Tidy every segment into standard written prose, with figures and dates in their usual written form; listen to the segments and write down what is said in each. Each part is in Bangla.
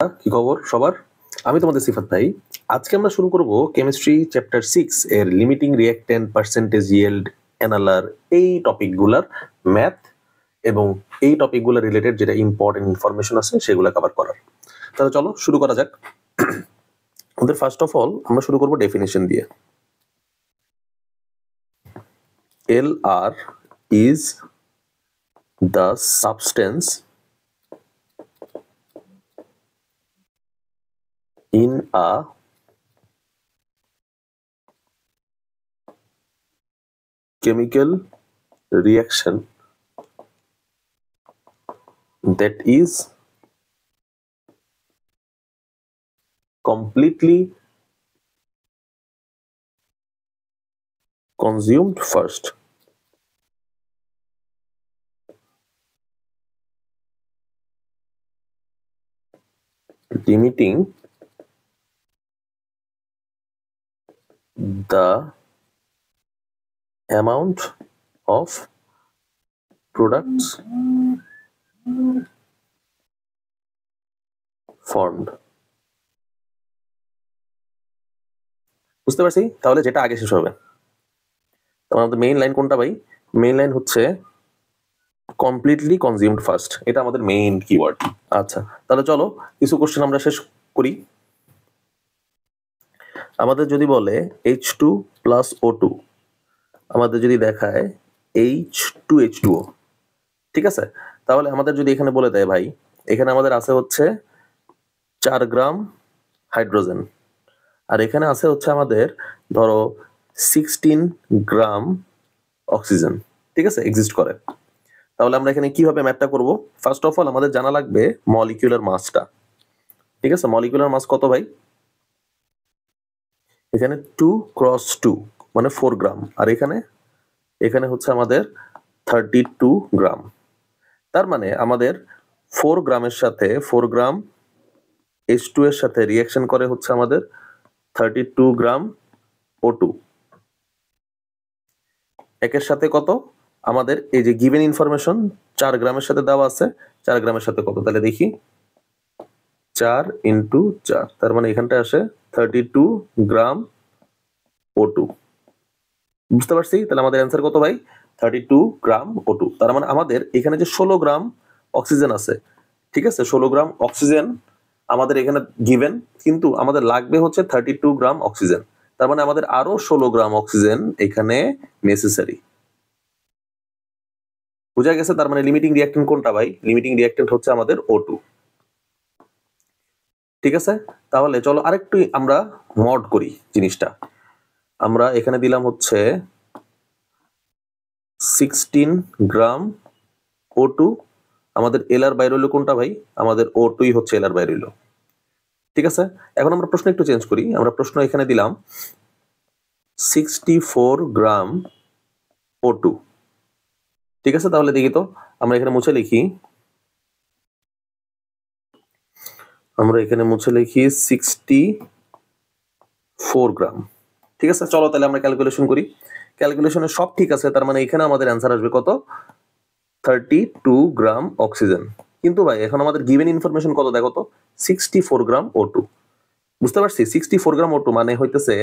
বন্ধুরা, কি খবর সবার? আমি তোমাদের সিফাত ভাই। আজকে আমরা শুরু করব কেমিস্ট্রি চ্যাপ্টার 6 এর লিমিটিং রিঅ্যাকট্যান্ট, পার্সেন্টেজ ইয়েল্ড, এনএলআর, এই টপিকগুলোর ম্যাথ এবং এই টপিকগুলো রিলেটেড যেটা ইম্পর্টেন্ট ইনফরমেশন আছে সেগুলো কভার করার। তাহলে চলো শুরু করা যাক। আমাদের ফার্স্ট অফ অল আমরা শুরু করব ডেফিনেশন দিয়ে। LR is the substance in a chemical reaction that is completely consumed first. Limiting the amount of products formed. বুঝতে পারছি? তাহলে যেটা আগে শেষ হবে, আমাদের মেইন লাইন কোনটা ভাই? মেইন লাইন হচ্ছে কমপ্লিটলি কনজিউমড ফার্স্ট, এটা আমাদের মেইন কিওয়ার্ড। আচ্ছা, তাহলে চলো কিছু কোশ্চেন আমরা শেষ করি। আমাদের যদি বলে H2 প্লাস O2, আমাদের যদি দেখায় H2H2O, ঠিক আছে? তাহলে আমাদের যদি এখানে বলে দেয় ভাই এখানে আমাদের আছে হচ্ছে 4 গ্রাম হাইড্রোজেন, আর এখানে আছে হচ্ছে আমাদের ধরো 16 গ্রাম অক্সিজেন, ঠিক আছে, এক্সিস্ট করে। তাহলে আমরা এখানে কিভাবে ম্যাথটা করব? ফার্স্ট অফ অল আমাদের জানা লাগবে মলিকিউলার মাসটা, ঠিক আছে? মলিকিউলার মাস কত ভাই? এখানে 2 × 2 মানে 4 গ্রাম, আর এখানে হচ্ছে আমাদের 32 গ্রাম। তার মানে আমাদের 4 গ্রামের সাথে 4 গ্রাম H2 এর সাথে রিঅ্যাকশন করে হচ্ছে আমাদের 32 গ্রাম O2। একের সাথে কত? আমাদের এই যে গিভেন ইনফরমেশন 4 গ্রামের সাথে দেওয়া আছে, 4 গ্রামের সাথে কত? তাহলে দেখি 4 × 4, তার মানে এখানটা আসে 32 গ্রাম O2। বুঝতে পারছি? তাহলে আমাদের অ্যান্সার কত ভাই? 32 গ্রাম O2। তার মানে আমাদের এখানে যে 16 গ্রাম অক্সিজেন আছে, ঠিক আছে, 16 গ্রাম অক্সিজেন আমাদের এখানে গিভেন, কিন্তু আমাদের লাগবে হচ্ছে 32 গ্রাম অক্সিজেন। তার মানে আমাদের আরো 16 গ্রাম অক্সিজেন এখানে নেসেসারি। বুঝা গেছে? তার মানে লিমিটিং রিঅ্যাকট্যান্ট কোনটা ভাই? লিমিটিং রিঅ্যাকট্যান্ট হচ্ছে আমাদের O2, ঠিক আছে? তাহলে চলো আরেকটু আমরা মড করি জিনিসটা। আমরা এখানে দিলাম হচ্ছে 16 গ্রাম O2, আমাদের এলআর বাইর হইলো কোনটা ভাই? আমাদের O2ই হচ্ছে এলআর বাইর হইলো, ঠিক আছে? এখন আমরা প্রশ্ন একটু চেঞ্জ করি। আমরা প্রশ্ন এখানে দিলাম 64 গ্রাম O2, ঠিক আছে? তাহলে দেখি তো, আমরা এখানে মুছে লিখি, আমরা এখানে মুছে লিখি 64 গ্রাম, ঠিক আছে? চলো তাহলে আমরা ক্যালকুলেশন করি। ক্যালকুলেশনে সব ঠিক আছে, তার মানে এখানে আমাদের অ্যান্সার আসবে কত? 32 গ্রাম অক্সিজেন। কিন্তু ভাই এখন আমাদের গিভেন ইনফরমেশন কত দেখো তো? 64 গ্রাম O2। বুঝতে পারছি? 64 গ্রাম O2 মানে হইতেছে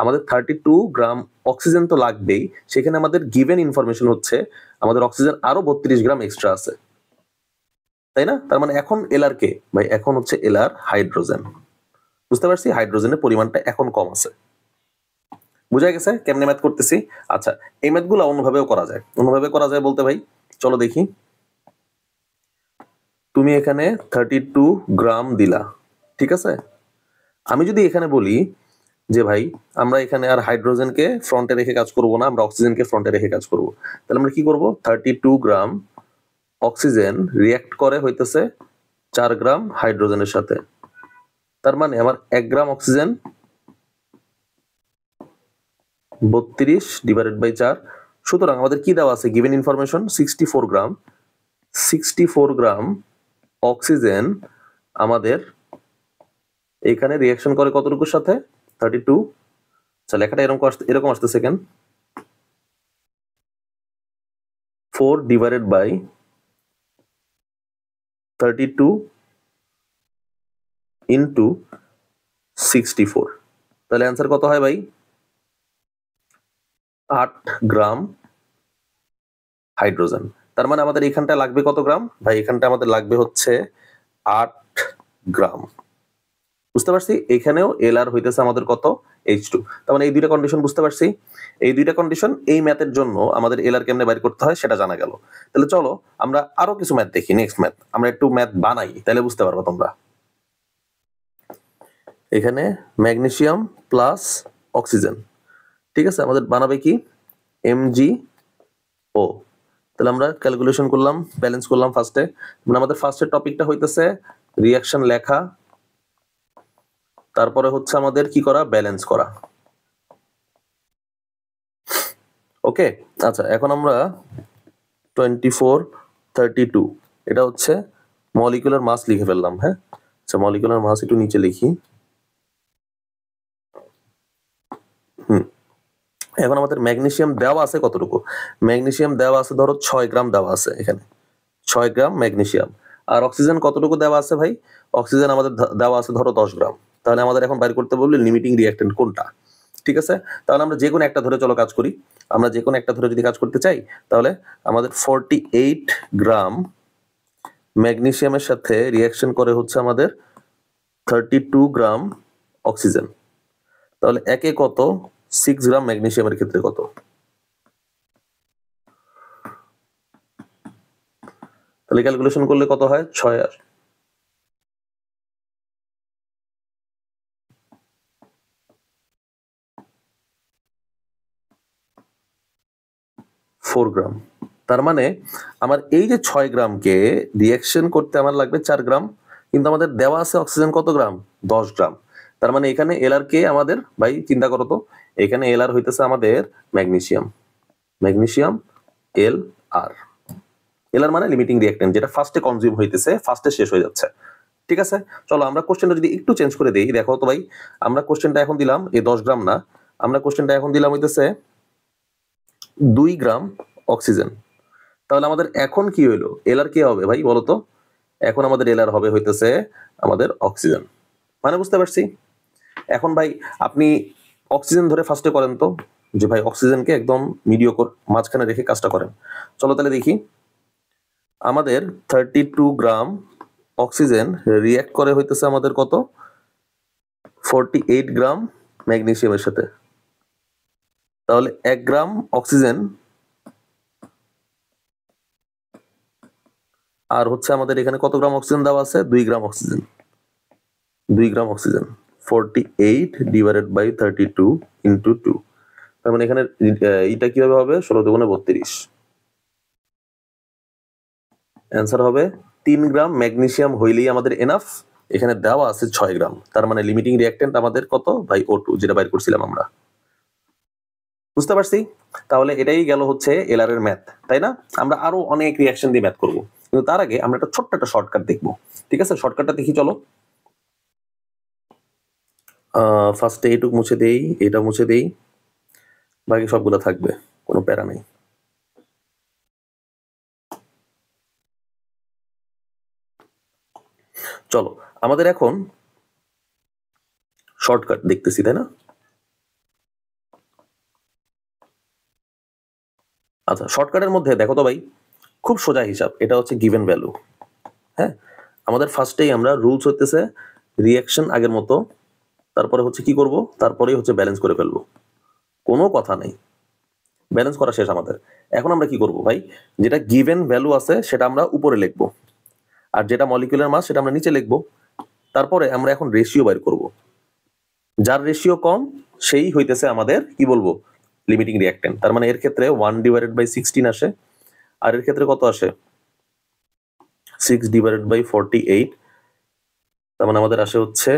আমাদের 32 গ্রাম অক্সিজেন তো লাগবেই, সেখানে আমাদের গিভেন ইনফরমেশন হচ্ছে আমাদের অক্সিজেন আরো 32 গ্রাম এক্সট্রা আছে, তাই না? তার মানে এখন এলআর কে ভাই? এখন হচ্ছে এলআর হাইড্রোজেন। বুঝতে পারছি? হাইড্রোজেনের পরিমাণটা এখন কম আছে। বুঝা গেছে কেমনে ম্যাথ করতেছি? আচ্ছা, এই ম্যাথগুলো অন্যভাবেও করা যায়। অন্যভাবে করা যায় বলতে ভাই চলো দেখি। তুমি এখানে 32 গ্রাম দিলা, ঠিক আছে? আমি যদি এখানে বলি যে ভাই আমরা এখানে আর হাইড্রোজেনকে ফ্রন্টে রেখে কাজ করব না, আমরা অক্সিজেনকে ফ্রন্টে রেখে কাজ করব, তাহলে আমরা কি করব? 32 গ্রাম অক্সিজেন রিঅ্যাক্ট করে হইতেছে 4 গ্রাম হাইড্রোজেনের সাথে। তার মানে আমার 1 গ্রাম অক্সিজেন 32/4। সুতরাং আমাদের কি দেওয়া আছে গিভেন ইনফরমেশন? 64 গ্রাম। 64 গ্রাম অক্সিজেন আমাদের এখানে রিঅ্যাকশন করে কতটুকুর সাথে? 32। আচ্ছা, লেখাটা এরকম আসতেছে কেন? 4/32 ইন্টু 64, তাহলে অ্যান্সার কত হয় ভাই? 8 গ্রাম হাইড্রোজেন। তার মানে আমাদের এখানটা লাগবে কত গ্রাম ভাই? এখানটা আমাদের লাগবে হচ্ছে 8 গ্রাম। বুঝতে পারছি? এখানেও এলআর হইতেছে আমাদের কত? H2। তার মানে এই দুইটা কন্ডিশন বুঝতে পারছি। এই দুইটা কন্ডিশন এই ম্যাথের জন্য আমাদের এলআর কেমনে বাইর করতে হয় সেটা জানা গেল। তাহলে চলো আমরা আরো কিছু ম্যাথ দেখি, নেক্সট ম্যাথ আমরা একটু ম্যাথ বানাই, তাহলে বুঝতে পারবো তোমরা। এখানে ম্যাগনেসিয়াম প্লাস অক্সিজেন, ঠিক আছে, আমাদের বানাবে কি? MgO। তাহলে আমরা ক্যালকুলেশন করলাম, ব্যালেন্স করলাম ফার্স্টে। মানে আমাদের ফার্স্টের টপিকটা হইতেছে রিঅ্যাকশন লেখা, তারপরে হচ্ছে আমাদের কি করা? ব্যালেন্স করা। ওকে, আচ্ছা এখন আমরা 2432 এটা হচ্ছে মলিকুলার মাস লিখে ফেললাম। হ্যাঁ, আচ্ছা মলিকুলার মাস একটু নিচে লিখি। এখন আমাদের ম্যাগনেসিয়াম দেওয়া আছে কতটুকু? ম্যাগনেসিয়াম দেওয়া আছে ধরো 6 গ্রাম দেওয়া আছে এখানে, 6 গ্রাম ম্যাগনেসিয়াম। আর অক্সিজেন কতটুকু দেওয়া আছে ভাই? অক্সিজেন আমাদের দেওয়া আছে ধরো 10 গ্রাম। তাহলে আমাদের এখন বাইর করতে বললে লিমিটিং রিঅ্যাকট্যান্ট কোনটা। ঠিক আছে, তাহলে আমরা যে কোনো একটা ধরে চলো কাজ করি। আমরা যে কোনো একটা ধরে যদি কাজ করতে চাই, তাহলে আমাদের 48 গ্রাম ম্যাগনেসিয়ামের সাথে রিঅ্যাকশন করে হচ্ছে আমাদের 32 গ্রাম অক্সিজেন। তাহলে একে কত? 6 গ্রাম ম্যাগনেসিয়ামের ক্ষেত্রে কত? তাহলে ক্যালকুলেশন করলে কত হয়? 6 আর 4 গ্রাম। তার মানে আমার এই যে 6 গ্রামকে রিঅ্যাকশন করতে আমার লাগবে 4 গ্রাম, কিন্তু আমাদের দেওয়া আছে অক্সিজেন কত গ্রাম? 10 গ্রাম। তার মানে এখানে এলআর কে আমাদের ভাই চিন্তা করো তো, এখানে এলআর হইতেছে আমাদের ম্যাগনেসিয়াম, ম্যাগনেসিয়াম এল আর। এলআর মানে লিমিটিং রিঅ্যাকট্যান্ট, যেটা ফার্স্টে কনজিউম হইতেছে, ফার্স্টে শেষ হয়ে যাচ্ছে। ঠিক আছে, চলো আমরা কোশ্চেনটা যদি একটু চেঞ্জ করে দেই। দেখো তো ভাই, আমরা কোশ্চেনটা এখন দিলাম এই 10 গ্রাম না, আমরা কোশ্চেনটা এখন দিলাম হইতেছে 2 গ্রাম অক্সিজেন। তাহলে আমাদের এখন কি হইলো? এলআর কে হবে ভাই বলো তো? এখন আমাদের এলআর হবে হইতেছে আমাদের অক্সিজেন। মানে বুঝতে পারছি? এখন ভাই আপনি অক্সিজেন ধরে ফার্স্টে করেন তো, যে ভাই অক্সিজেনকে একদম মিডিওকর মাঝখানে রেখে কাজটা করেন। চলো তাহলে দেখি, আমাদের 32 গ্রাম অক্সিজেন রিঅ্যাক্ট করে হইতেছে আমাদের কত? 48 গ্রাম ম্যাগনেসিয়ামের সাথে। তাহলে 1 গ্রাম অক্সিজেন আর হচ্ছে আমাদের এখানে কত গ্রাম অক্সিজেন দেওয়া আছে? 2 gram oxygen. 2 gram oxygen 48 divided by 32 into 2। তার মানে এখানে এটা কিভাবে হবে? 16 দুগুণে 32। অ্যান্সার হবে 3 গ্রাম ম্যাগনেসিয়াম হইলেই আমাদের এনাফ। এখানে দেওয়া আছে 6 গ্রাম, তার মানে লিমিটিং রিঅ্যাকট্যান্ট আমাদের কত ভাই? O2, যেটা বাইর করছিলাম আমরা। বুঝতে পারছি? তাহলে এটাই গেল হচ্ছে এলআর এর ম্যাথ, তাই না? আমরা আরো অনেক রিঅ্যাকশন দিয়ে ম্যাথ করব, কিন্তু তার আগে আমরা একটা ছোট্ট একটা শর্টকাট দেখবো। ঠিক আছে, শর্টকাটটা দেখি চলো। ফার্স্টে এইটুক মুছে দেই, এটা মুছে দেই, বাকি সবগুলো থাকবে, কোনো প্যারা নেই। চলো আমাদের এখন শর্টকাট দেখতেছি, তাই না? আচ্ছা, শর্টকাটের মধ্যে দেখো তো ভাই, খুব সোজা হিসাব, এটা হচ্ছে গিভেন ভ্যালু। হ্যাঁ, আমাদের ফার্স্টেই আমরা রুলস হইতেছে রিঅ্যাকশন আগের মতো, তারপরে হচ্ছে কি করব? তারপরেই হচ্ছে ব্যালেন্স করে ফেলবো, কোনো কথা নেই। ব্যালেন্স করা শেষ আমাদের। এখন আমরা কি করব ভাই? যেটা গিভেন ভ্যালু আছে সেটা আমরা উপরে লিখবো, আর যেটা মলিকুলার মাস সেটা আমরা নিচে লিখবো। তারপরে আমরা এখন রেশিও বাইর করব, যার রেশিও কম সেই হইতেছে আমাদের কি বলবো? Limiting reactant. তার মানে এর ক্ষেত্রে 1 ডিভাইডেড বাই 16 আসে, আর এর ক্ষেত্রে কত আসে? 6 ডিভাইডেড বাই 48। তার মানে আমাদের আসে হচ্ছে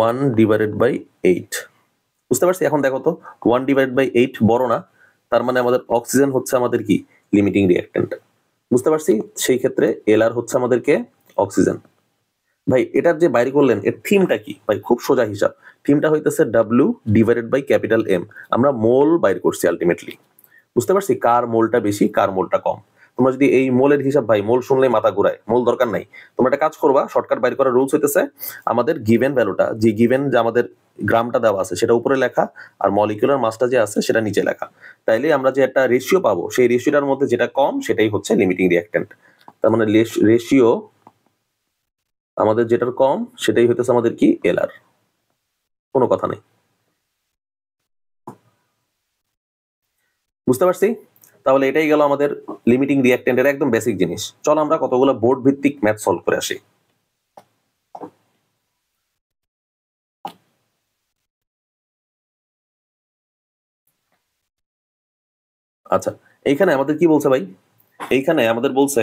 1 ডিভাইডেড বাই 8। বুঝতে পারছি? এখন দেখো তো, 1 ডিভাইডেড বাই 8 বড় না, তার মানে আমাদের অক্সিজেন হচ্ছে আমাদের কি? Limiting reactant. বুঝতে পারছি? সেই ক্ষেত্রে এলআর হচ্ছে আমাদেরকে অক্সিজেন। ভাই এটার যে বাইরে করলেন এর থিমটা কি ভাই? খুব সোজা হিসাব, থিমটা হইতেছে W divided by capital M। আমরা মোল বাইর করছি আলটিমেটলি। বুঝতে পারছি কার মোলটা বেশি কার মোলটা কম। তোমরা যদি এই মোলের হিসাব, ভাই মোল শুনলেই মাথা ঘুরায়, মোল দরকার নাই। তোমরা একটা কাজ করবা, শর্টকাট বাইর করার রুলস হইতেছে আমাদের গিভেন ভ্যালুটা, যে গিভেন যে আমাদের গ্রামটা দেওয়া আছে সেটা উপরে লেখা, আর মলিকুলার মাসটা যে আছে সেটা নিচে লেখা। তাইলে আমরা যে একটা রেশিও পাবো, সেই রেশিওটার মধ্যে যেটা কম সেটাই হচ্ছে লিমিটিং রিঅ্যাকট্যান্ট। তার মানে রেশিও আমাদের যেটার কম সেটাই হইতেছে আমাদের কি এলআর, কোনো কথা নেই। বুঝতে পারছি? তাহলে এটাই গেল আমাদের লিমিটিং রিঅ্যাকট্যান্টের একদম বেসিক জিনিস। চলো আমরা কতগুলো বোর্ড ভিত্তিক ম্যাথ সলভ করে আসি। আচ্ছা, এইখানে আমাদের কি বলছে ভাই? এইখানে আমাদের বলছে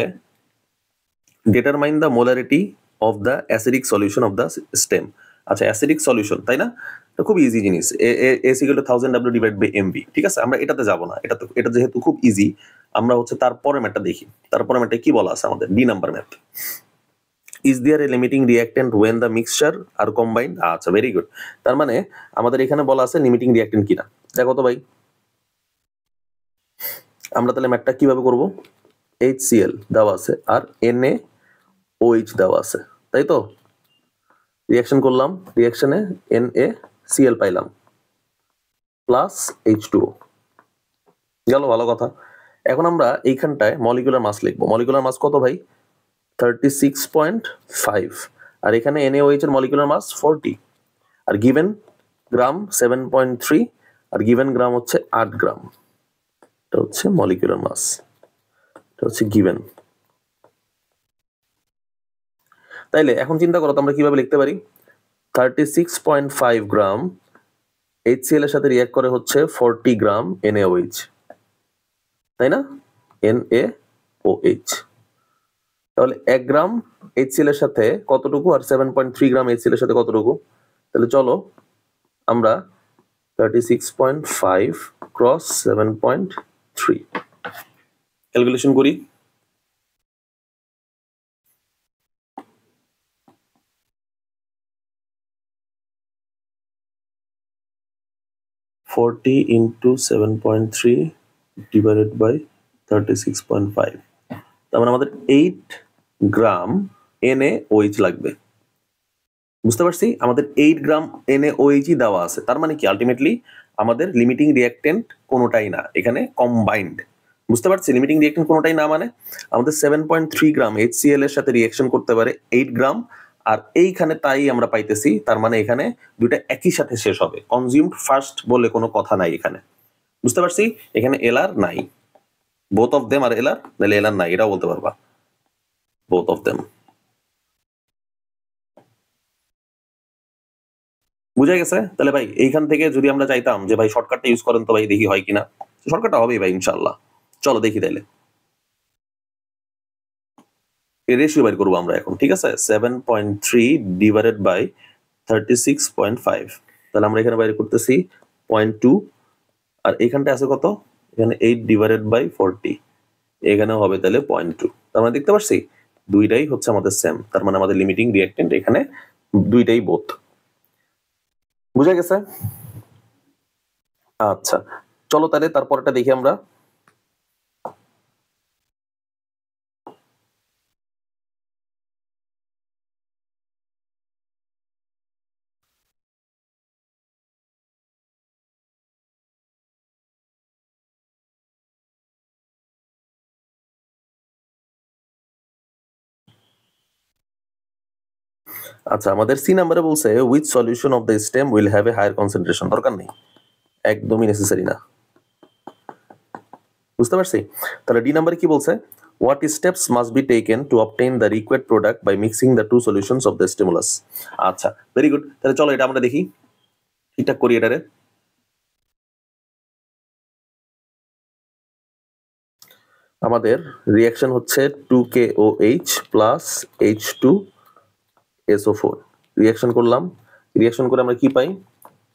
determine the molarity of the acidic solution of the stem. আচ্ছা, অ্যাসিডিক সলিউশন, তাই না? এটা খুব ইজি জিনিস, S equal to 1000 W divide by MV. ঠিক আছে, আমরা এটাতে যাব না, এটা যেহেতু খুব ইজি, আমরা হচ্ছে তারপরে ম্যাথটা দেখি। তারপরে ম্যাথটা কি বলা আছে আমাদের, D number math. Is there a limiting reactant when the mixture are combined? আচ্ছা, ভেরি গুড। তার মানে আমাদের এখানে বলা আছে লিমিটিং রিঅ্যাকট্যান্ট কিনা। দেখো তো ভাই, আমরা তাহলে ম্যাথটা কিভাবে করব? HCl দেওয়া আছে আর NaOH দেওয়া আছে, তাই তো? রিঅ্যাকশন করলাম, রিঅ্যাকশনে NaCl পাইলাম প্লাস H2O গেল, ভালো কথা। এখন আমরা এইখানটায় মলিকুলার মাস লিখবো। মলিকুলার মাস কত ভাই? 36.5। আর এখানে NaOH এর মলিকুলার মাস 40, আর গিভেন গ্রাম 7.3, আর গিভেন গ্রাম হচ্ছে 8 গ্রাম। এটা হচ্ছে মলিকুলার মাস, এটা হচ্ছে গিভেন। তাইলে এখন চিন্তা করো তো আমরা কিভাবে লিখতে পারি। 36.5 গ্রাম HCl এর সাথে রিঅ্যাক্ট করে হচ্ছে 40 গ্রাম NaOH, তাই না? NaOH। তাহলে 1 গ্রাম HCl এর সাথে কতটুকু, আর 7.3 গ্রাম HCl এর সাথে কতটুকু? তাহলে চলো আমরা 36.5 ক্রস 7.3 ক্যালকুলেশন করি। (40 into 7.3 divided by 36.5). তার মানে আমাদের 8 গ্রাম NaOH লাগবে। বুঝতে পারছি, আমাদের 8 গ্রাম NaOH দেওয়া আছে। তার মানে কি আলটিমেটলি আমাদের লিমিটিং রিঅ্যাকট্যান্ট কোনোটাই না, এখানে কম্বাইন্ড। বুঝতে পারছি, লিমিটিং রিঅ্যাকট্যান্ট কোনোটাই না মানে আমাদের 7.3 গ্রাম HCl এর সাথে রিঅ্যাকশন করতে পারে 8 গ্রাম, আর এইখানে তাই আমরা পাইতেছি। তার মানে এখানে দুইটা একই সাথে শেষ হবে, কনজিউমড ফার্স্ট বলে কোনো কথা নাই এখানে। বুঝতে পারছি, এখানে এলআর নাই, both of them are LR, নাহলে এলআর নাই, এটাও বলতে পারবা, বোথ অফ দেম। বুঝা গেছে? তাহলে ভাই এইখান থেকে যদি আমরা চাইতাম যে ভাই শর্টকাটটা ইউজ করেন তো ভাই দেখি হয় কিনা, শর্টকাটটা হবেই ভাই ইনশাআল্লাহ। চলো দেখি তাইলে এই রেশিও বের করবো আমরা এখন। ঠিক আছে, 7.3 ডিভাইডেড বাই 36.5। তাহলে আমরা এখানে বাইরে করতেছি 0.2, আর এখানটা আছে কত? এখানে 8 ডিভাইডেড বাই 40, এখানে হবে তাহলে 0.2। তার মানে দেখতে পাচ্ছি দুইটাই হচ্ছে আমাদের সেম। তার মানে আমাদের লিমিটিং রিঅ্যাকট্যান্ট এখানে দুইটাই বোথ। বুঝা গেছে? আচ্ছা, চলো তাহলে তারপরটা দেখি আমরা। আচ্ছা, আমাদের সি নাম্বারে বলছে which solution of the stem will have a higher concentration. দরকার নেই, একদমই নেসেসারি না। বুঝতে পারছি? তাহলে ডি নাম্বারে কি বলছে, what steps must be taken to obtain the required product by mixing the two solutions of the stimulus. আচ্ছা, ভেরি গুড। তাহলে চলো এটা আমরা দেখি, ঠিকঠাক করি এটারে। আমাদের রিঅ্যাকশন হচ্ছে 2KOH প্লাস H2SO4। রিঅ্যাকশন করলাম, রিঅ্যাকশন করে আমরা কি পাই?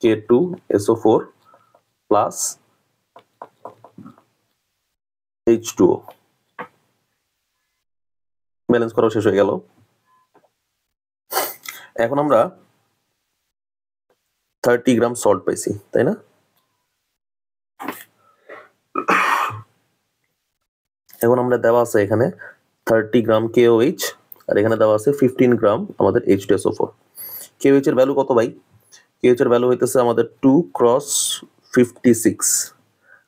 K2SO4 plus H2O। ব্যালেন্স করা শেষ হয়ে গেল। এখন আমরা 30 গ্রাম সল্ট পাইছি, তাই না? এখন আমরা দেওয়া আছে এখানে 30 গ্রাম KOH আর এখানে দেওয়া আছে 15 গ্রাম আমাদের H2SO4। KOH এর ভ্যালু কত ভাই? KOH এর ভ্যালু হইতেছে আমাদের 2x56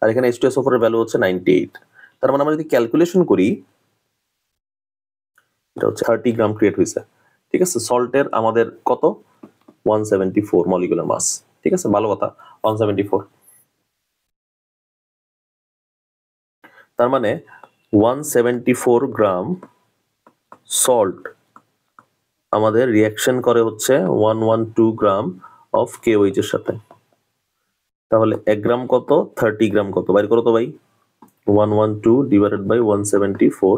আর এখানে H2SO4 এর ভ্যালু হচ্ছে 98। তার মানে আমরা যদি ক্যালকুলেশন করি এটা হচ্ছে 30 গ্রাম ক্রিয়েট হয়েছে, ঠিক আছে। সল্টের আমাদের কত 174 মলিকুলার মাস, ঠিক আছে, ভালো কথা 174। তার মানে 174 গ্রাম সল্ট আমাদের রিয়াকশন করে হচ্ছে 112 গ্রাম অফ KOH এর সাথে। তাহলে 1 গ্রাম কত 30 গ্রাম কত বাইর করো তো ভাই, 112 ডিভাইডেড বাই 174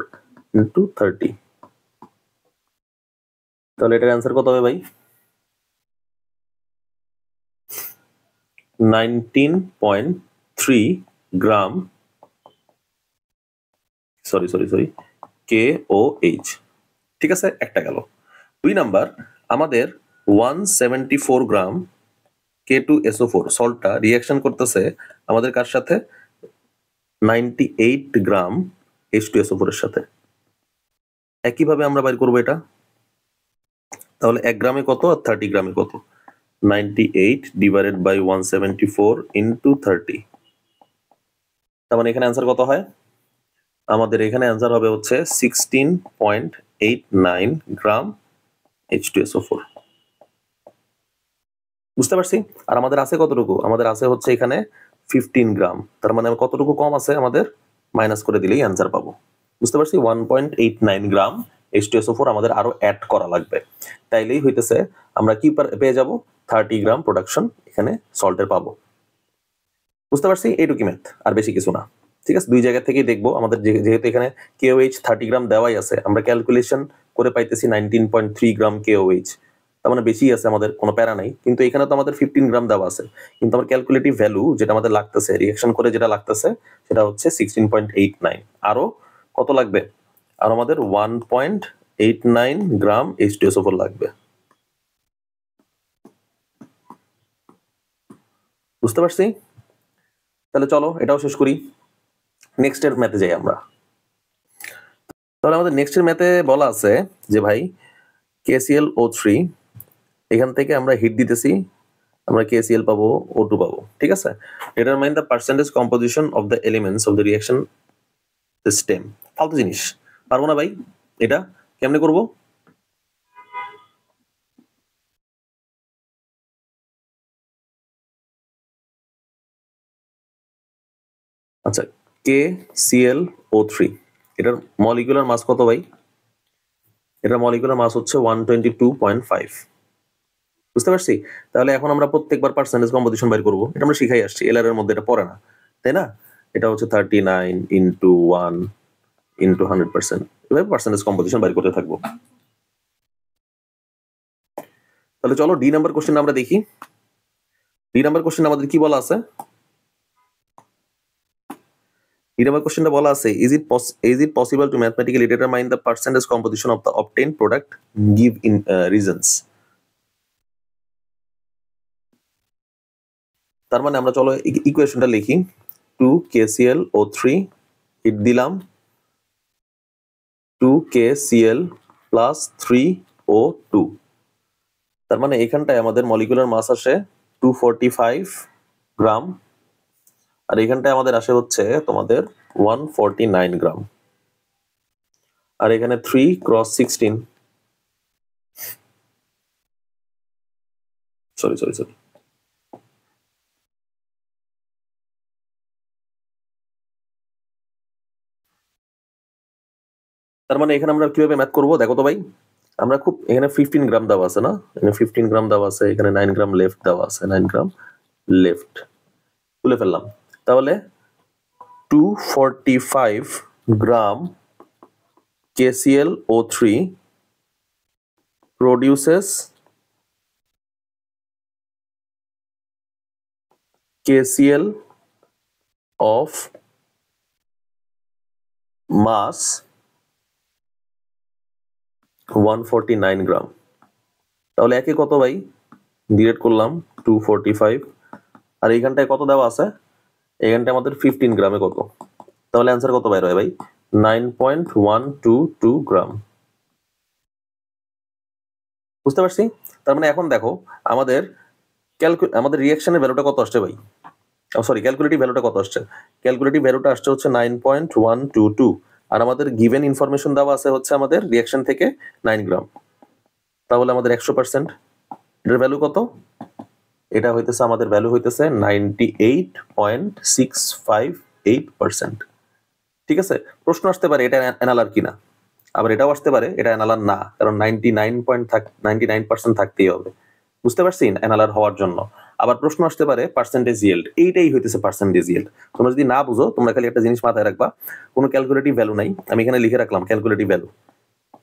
ইনটু 30। তাহলে এটার অ্যান্সার কত হবে ভাই? 19.3 গ্রাম সরি KOH, ঠিক আছে, একটা গেল। 2 নাম্বার আমাদের 174 গ্রাম K2SO4 সল্টটা রিঅ্যাকশন করতেছে আমাদের কার সাথে 98 গ্রাম H2SO4 এর সাথে। একইভাবে আমরা বাইর করবো এটা। তাহলে 1 গ্রামে কত আর 30 গ্রামে কত, 98 ডিভাইডেড বাই 174 ইনটু 30। তার মানে এখানে অ্যান্সার কত হয়? আমাদের এখানে অ্যান্সার হবে হচ্ছে 16.89 গ্রাম H2SO4। বুঝতে পারছি? আর আমাদের আছে কতটুকু? আমাদের আছে হচ্ছে এখানে 15 গ্রাম। তার মানে কতটুকু কম আছে আমাদের মাইনাস করে দিলেই অ্যান্সার পাবো। বুঝতে পারছি? 1.89 গ্রাম H2SO4 আমাদের আরো অ্যাড করা লাগবে, তাইলেই হইতেছে আমরা কি পেয়ে যাব 30 গ্রাম প্রোডাকশন এখানে সল্টের পাবো। বুঝতে পারছি? এইটুকু ম্যাথ, আর বেশি কিছু না, ঠিক আছে। দুই জায়গা থেকেই দেখবো আমাদের যেহেতু এখানে KOH 30 গ্রাম দেওয়াই আছে, আমরা ক্যালকুলেশন করে পাইতেছি 19.3 গ্রাম KOH, তার মানে বেশি আছে, আমাদের কোনো প্যারা নাই। কিন্তু এখানে তো আমাদের 15 গ্রাম দেওয়া আছে, কিন্তু আমার ক্যালকুলেটিভ ভ্যালু যেটা আমাদের লাগতেছে রিঅ্যাকশন করে যেটা লাগতেছে সেটা হচ্ছে 16.89। আরো কত লাগবে? আর আমাদের 1.89 গ্রাম H2SO4 লাগবে। বুঝতে পারছি? তাহলে চলো এটাও শেষ করি, নেক্সটের ম্যাথে যাই আমরা। তাহলে আমাদের নেক্সটের ম্যাথে বলা আছে যে ভাই KClO3 এখান থেকে আমরা হিট দিতেছি, আমরা KCl পাবো O2 পাবো, ঠিক আছে। Determine the percentage composition of the elements of the reaction system. ফালতু জিনিস, পারবো না ভাই। এটা কেমনে করব? আচ্ছা, KClO3 এটার মলিকুলার মাস কত ভাই? এটার মলিকুলার মাস হচ্ছে 122.5। বুঝতে পারছি? তাহলে এখন আমরা প্রত্যেকবার পার্সেন্টেজ কম্পোজিশন বের করব, এটা আমরা শিখাই আসছি, এলআর এর মধ্যে এটা পড়ে না, তাই না? এটা হচ্ছে 39 ইনটু 1 ইনটু 100%, এভাবে পার্সেন্টেজ কম্পোজিশন বের করতে থাকবো। তাহলে চলো ডি নাম্বার কোশ্চেন আমরা দেখি। ডি নাম্বার কোশ্চেন আমাদের কি বলা আছে? ডি নাম্বার কোশ্চেনটা বলা আছে is it possible to mathematically determine the percentage composition of the obtained product, give in reasons। তার মানে আমরা চলো ইকুয়েশনটা লিখি। 2KClO3 হিট দিলাম 2KCl প্লাস 3O2। তার মানে এখানটায় আমাদের মলিকুলার মাস আসে 245 গ্রাম আর এখানটায় আমাদের আসে হচ্ছে তোমাদের 149 গ্রাম। আর এখানে 3 × 16 সরি তার মানে এখানে আমরা কিভাবে ম্যাথ করব দেখো তো ভাই। আমরা খুব এখানে 15 গ্রাম দেওয়া আছে না, এখানে 15 গ্রাম দেওয়া আছে, এখানে 9 গ্রাম লেফট দেওয়া আছে, 9 গ্রাম লেফট তুলে ফেললাম। তাহলে 245 গ্রাম KClO3 produces KCl of mass 149 গ্রাম। তাহলে একে কত ভাই ডিভাইড করলাম 245 আর এইখানটায় কত দেওয়া আছে, এইখানটায় আমাদের 15 গ্রামে কত, তাহলে অ্যান্সার কত বাইর হয় ভাই 9.122 গ্রাম। বুঝতে পারছি? তার মানে এখন দেখো আমাদের রিঅ্যাকশনের ভ্যালুটা কত আসছে ভাই? সরি, ক্যালকুলেটিভ ভ্যালুটা কত আসছে? ক্যালকুলেটিভ ভ্যালুটা আসছে হচ্ছে 9.122, আর আমাদের গিভেন ইনফরমেশন দেওয়া আছে হচ্ছে আমাদের রিঅ্যাকশন থেকে 9 গ্রাম। তাহলে আমাদের 100% এটার ভ্যালু কত? এটা হইতেছে আমাদের ভ্যালু হইতেছে 98.658%। ঠিক আছে, প্রশ্ন আসতে পারে এটা অ্যানালার কিনা, আবার এটাও আসতে পারে এটা অ্যানালার না, কারণ 99% থাকতেই হবে। বুঝতে পারছি অ্যানালার হওয়ার জন্য। আবার প্রশ্ন আসতে পারে পার্সেন্টেজ ইয়েল্ড, এইটাই হইতেছে পার্সেন্টেজ ইয়েল্ড। তোমরা যদি না বুঝো, তোমরা খালি একটা জিনিস মাথায় রাখবা, কোনো ক্যালকুলেটিভ ভ্যালু নাই, আমি এখানে লিখে রাখলাম ক্যালকুলেটিভ ভ্যালু।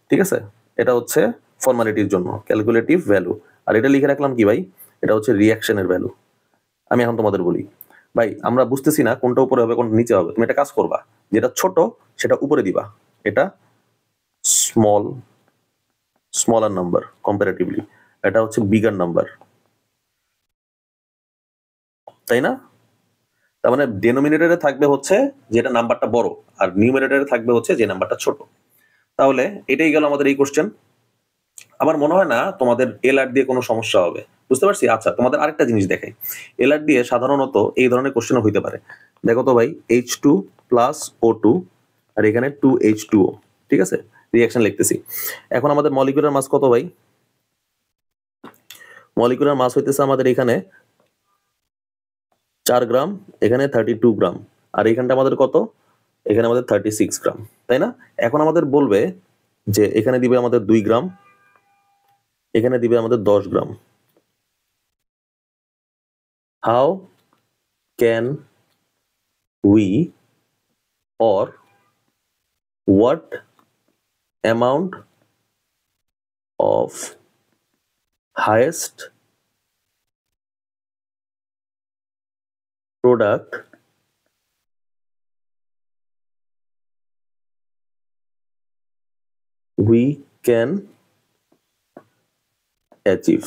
ঠিক আছে, এটা হচ্ছে ফর্মালিটির জন্য ক্যালকুলেটিভ ভ্যালু, আর এটা লিখে রাখলাম কি ভাই? এটা হচ্ছে রিঅ্যাকশনের ভ্যালু। আমি এখন তোমাদের বলি ভাই, আমরা বুঝতেছি না কোনটা উপরে হবে কোনটা নিচে হবে। তুমি একটা কাজ করবা, যেটা ছোট সেটা উপরে দিবা, এটা স্মলার নাম্বার কম্পারেটিভলি, এটা হচ্ছে বিগার নাম্বার, তাই না? তার মানে ডেনোমিনেটরে থাকবে হচ্ছে যেটা নাম্বারটা বড়, আর নিউমারেটরে থাকবে হচ্ছে যে নাম্বারটা ছোট। তাহলে এটাই গেল আমাদের এই কোশ্চেন। আমার মনে হয় না তোমাদের এলআর দিয়ে কোনো সমস্যা হবে। বুঝতে পারছি? আচ্ছা, তোমাদের আরেকটা জিনিস দেখাই। এলআর দিয়ে সাধারণত এই ধরনের কোশ্চেনও হইতে পারে। দেখো তো ভাই, H2 প্লাস O2 আর এখানে 2H2O। ঠিক আছে, রিঅ্যাকশন লিখতেছি। এখন আমাদের মলিকুলার মাস কত ভাই? মলিকুলার মাস হইতেছে আমাদের এখানে 4 গ্রাম, এখানে 32 গ্রাম, আর এখানটা আমাদের কত? এখানে আমাদের 36 গ্রাম, তাই না? এখন আমাদের বলবে যে এখানে দিবে আমাদের 2 গ্রাম, এখানে দিবে আমাদের 10 গ্রাম। How can we, or what amount of highest product we can achieve?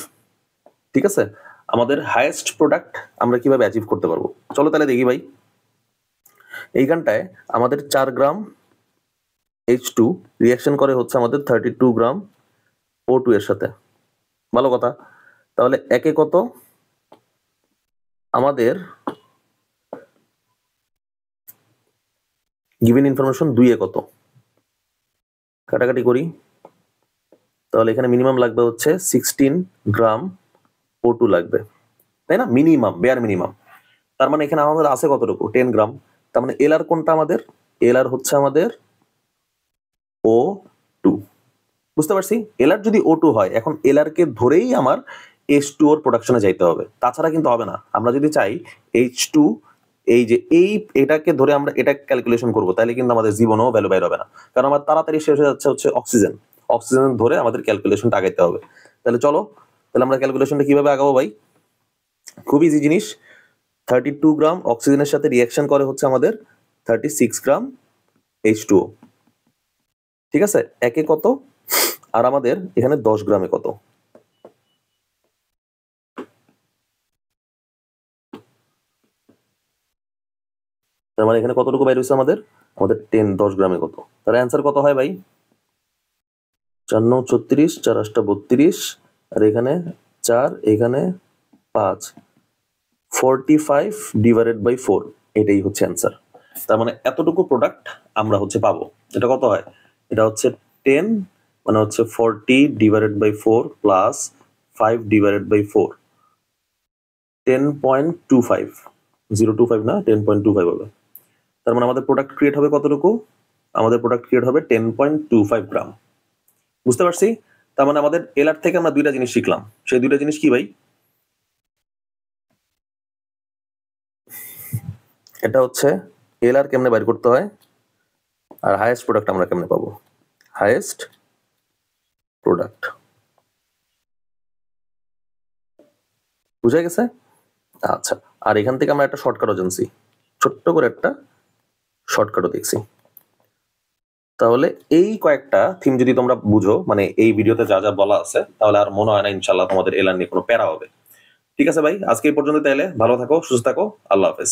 ঠিক আছে, আমাদের হাইয়েস্ট প্রোডাক্ট আমরা কিভাবে অ্যাচিভ করতে পারবো? চলো তাহলে দেখি ভাই। এইখানটায় আমাদের 4 গ্রাম H2 রিঅ্যাকশন করে হচ্ছে আমাদের 32 গ্রাম O2 এর সাথে। ভালো কথা। তাহলে একে কত? আমাদের গিভেন ইনফরমেশন 2 এ কত? কাটাকাটি করি, তাহলে এখানে মিনিমাম লাগবে হচ্ছে 16 গ্রাম O2 লাগবে, তাই না? Minimum, bear minimum. তার মানে এখানে আমাদের আছে কতটুকু? 10 গ্রাম। তার মানে এলআর কোনটা আমাদের? এলআর হচ্ছে আমাদের O2। বুঝতে পারছি? এলআর যদি O2 হয়, এখন এলআর কে ধরেই আমার H2O এর প্রোডাকশনে যাইতে হবে, তাছাড়া কিন্তু হবে না। আমরা যদি চাই H2 এটাকে ধরে আমরা এটা ক্যালকুলেশন করব, তাহলে কিন্তু আমাদের জীবনেও ভ্যালু বাইর হবে না, কারণ আমার তাড়াতাড়ি শেষ হয়ে যাচ্ছে হচ্ছে অক্সিজেন ধরে আমাদের ক্যালকুলেশনটা আগাইতে হবে। তাহলে চলো, তাহলে আমরা ক্যালকুলেশনটা কিভাবে আগাবো ভাই? খুব ইজি জিনিস। 32 গ্রাম অক্সিজেনের সাথে রিঅ্যাকশন করে হচ্ছে আমাদের 36 গ্রাম H2O। ঠিক আছে, একে কত, আর আমাদের এখানে 10 গ্রামে কত? তার মানে এখানে কতটুকু বাইর হয়েছে আমাদের? 10 গ্রামে কত? তার অ্যান্সার কত হয় ভাই? 4 9 36, 4 8 32, আর এখানে 4, এখানে 5, 45 ডিভাইডেড বাই 4, এটাই হচ্ছে অ্যান্সার। তার মানে এতটুকু প্রোডাক্ট আমরা হচ্ছে পাবো। এটা কত হয়? এটা হচ্ছে 10, মানে হচ্ছে 40 divided by 4 plus 5 divided by 4, 10.25, 025 না, 10.25 হবে। তার মানে আমাদের প্রোডাক্ট ক্রিয়েট হবে কতটুকু? আমাদের প্রোডাক্ট ক্রিয়েট হবে 10.25 গ্রাম। বুঝতে পারছি? তার মানে আমাদের এলআর থেকে আমরা দুইটা জিনিস শিখলাম। সেই দুইটা জিনিস কি ভাই? এটা হচ্ছে এলআর কেমনে বাইর করতে হয়, আর হাইয়েস্ট প্রোডাক্ট আমরা কেমনে পাবো। হাইয়েস্ট প্রোডাক্ট বুঝা গেছে? আচ্ছা, আর এখান থেকে আমরা একটা শর্টকাটও জানছি, ছোট্ট করে একটা শর্টকাটও দেখছি। তাহলে এই কয়েকটা থিম যদি তোমরা বুঝো, মানে এই ভিডিওতে যা যা বলা আছে, তাহলে আর মনে হয় না ইনশাল্লাহ তোমাদের এলআর নিয়ে কোনো প্যারা হবে। ঠিক আছে ভাই, আজকে এই পর্যন্ত। তাইলে ভালো থাকো, সুস্থ থাকো, আল্লাহ হাফেজ।